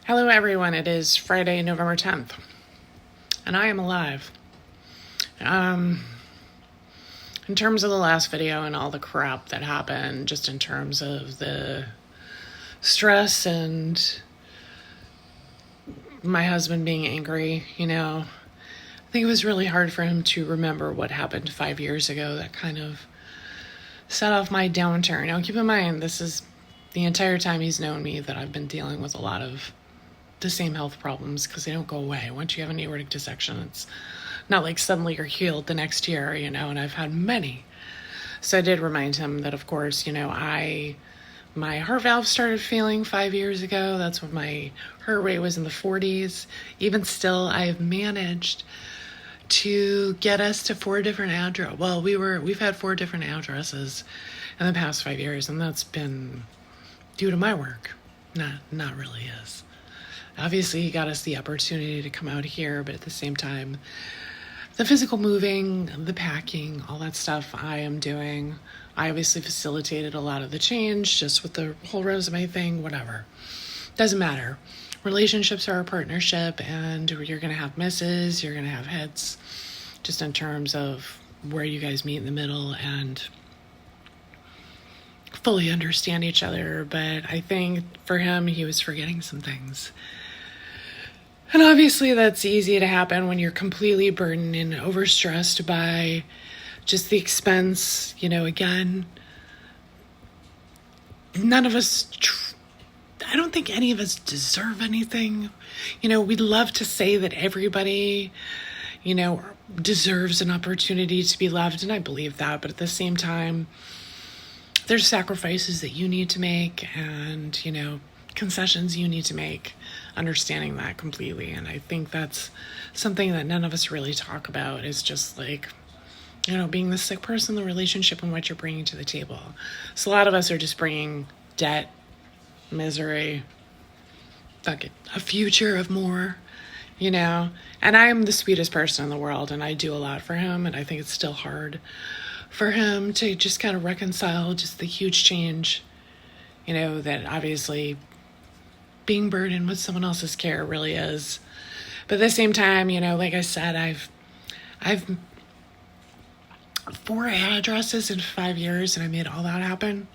Hello everyone, it is Friday, November 10th, and I am alive. In terms of the last video and all the crap that happened, just in terms of the stress and my husband being angry, I think it was really hard for him to remember what happened 5 years ago that kind of set off my downturn. Now keep in mind, this is the entire time he's known me that I've been dealing with a lot of the same health problems because they don't go away. Once you have an aortic dissection, it's not like suddenly you're healed the next year, and I've had many. So I did remind him that, of course, my heart valve started failing 5 years ago. That's when my heart rate was in the 40s. Even still, I have managed to get us to 4 different addresses. Well, we've had 4 different addresses in the past 5 years, and that's been due to my work. Not really his. Obviously, he got us the opportunity to come out here, but at the same time, the physical moving, the packing, all that stuff I am doing. I obviously facilitated a lot of the change just with the whole resume thing, whatever. Doesn't matter. Relationships are a partnership, and you're going to have misses, you're going to have hits, just in terms of where you guys meet in the middle and fully understand each other. But I think for him, he was forgetting some things. And obviously that's easy to happen when you're completely burdened and overstressed by just the expense. Again, none of us, I don't think any of us deserve anything. We'd love to say that everybody, deserves an opportunity to be loved. And I believe that. But at the same time, there's sacrifices that you need to make and, concessions you need to make, understanding that completely. And I think that's something that none of us really talk about, is just like, being the sick person, the relationship, and what you're bringing to the table. So a lot of us are just bringing debt, misery, a future of more, and I am the sweetest person in the world, and I do a lot for him, and I think it's still hard for him to just kind of reconcile just the huge change, that obviously being burdened with someone else's care really is. But at the same time, like I said, I've 4 addresses in 5 years, and I made all that happen.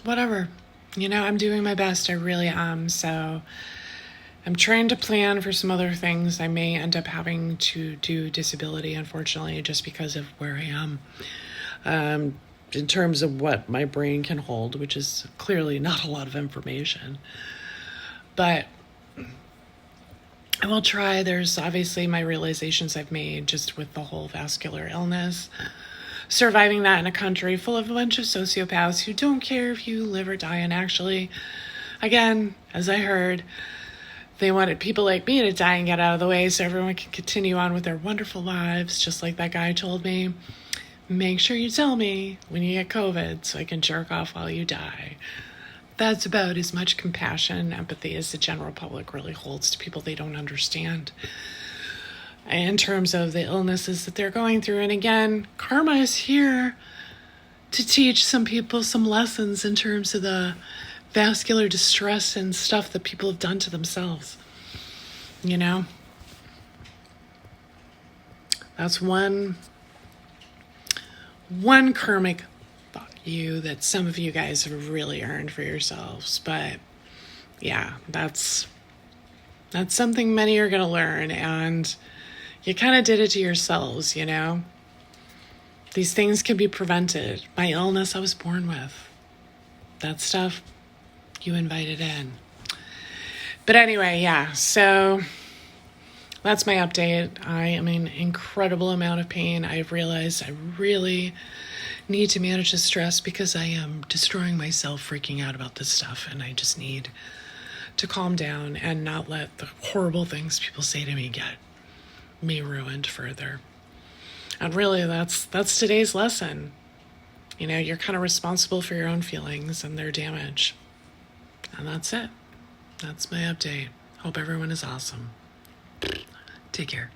Whatever, I'm doing my best. I really am. So I'm trying to plan for some other things. I may end up having to do disability, unfortunately, just because of where I am. In terms of what my brain can hold, which is clearly not a lot of information. But I will try. There's obviously my realizations I've made just with the whole vascular illness. Surviving that in a country full of a bunch of sociopaths who don't care if you live or die. And actually, again, as I heard, they wanted people like me to die and get out of the way so everyone can continue on with their wonderful lives, just like that guy told me. Make sure you tell me when you get COVID so I can jerk off while you die. That's about as much compassion, empathy as the general public really holds to people they don't understand in terms of the illnesses that they're going through. And again, karma is here to teach some people some lessons in terms of the vascular distress and stuff that people have done to themselves. That's one karmic fuck you that some of you guys have really earned for yourselves. But yeah, that's something many are going to learn, and you kind of did it to yourselves. These things can be prevented. My illness I was born with, that stuff you invited in. But anyway, yeah, so that's my update. I am in an incredible amount of pain. I've realized I really need to manage the stress because I am destroying myself freaking out about this stuff, and I just need to calm down and not let the horrible things people say to me get me ruined further. And really, that's today's lesson. You're kind of responsible for your own feelings and their damage. And that's it. That's my update. Hope everyone is awesome. Take care.